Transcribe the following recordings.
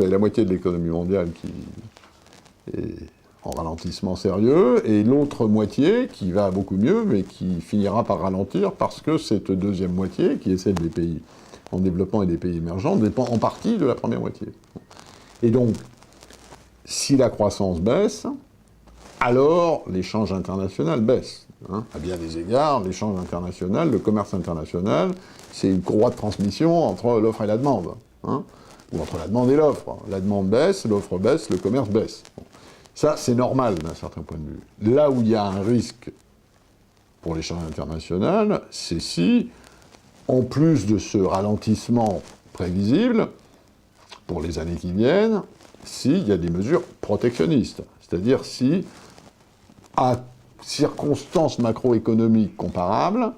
Vous avez la moitié de l'économie mondiale qui est en ralentissement sérieux, et l'autre moitié qui va beaucoup mieux, mais qui finira par ralentir parce que cette deuxième moitié, qui est celle des pays en développement et des pays émergents, dépend en partie de la première moitié. Et donc, si la croissance baisse, alors l'échange international baisse. À bien des égards, l'échange international, le commerce international, c'est une courroie de transmission entre l'offre et la demande. Ou entre la demande et l'offre. La demande baisse, l'offre baisse, le commerce baisse. Ça, c'est normal d'un certain point de vue. Là où il y a un risque pour l'échange international, c'est si, en plus de ce ralentissement prévisible, pour les années qui viennent, s'il y a des mesures protectionnistes. C'est-à-dire si, à circonstances macroéconomiques comparables,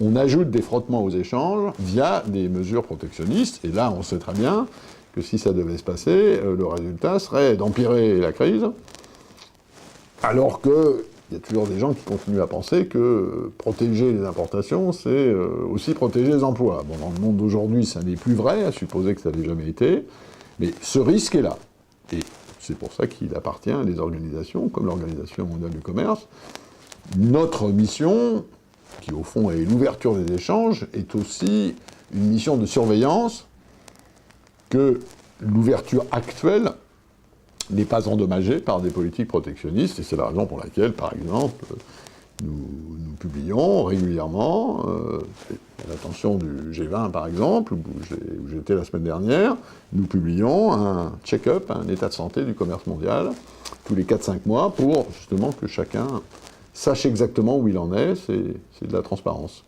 on ajoute des frottements aux échanges via des mesures protectionnistes. Et là, on sait très bien que si ça devait se passer, le résultat serait d'empirer la crise, alors qu'il y a toujours des gens qui continuent à penser que protéger les importations, c'est aussi protéger les emplois. Bon, dans le monde d'aujourd'hui, ça n'est plus vrai, à supposer que ça n'ait jamais été, mais ce risque est là. Et c'est pour ça qu'il appartient à des organisations, comme l'Organisation mondiale du commerce. Notre mission, qui au fond est l'ouverture des échanges, est aussi une mission de surveillance que l'ouverture actuelle n'est pas endommagée par des politiques protectionnistes, et c'est la raison pour laquelle, par exemple, nous publions régulièrement, à l'attention du G20 par exemple, où j'étais la semaine dernière, nous publions un check-up, un état de santé du commerce mondial, tous les 4-5 mois, pour justement que chacun sache exactement où il en est, c'est de la transparence.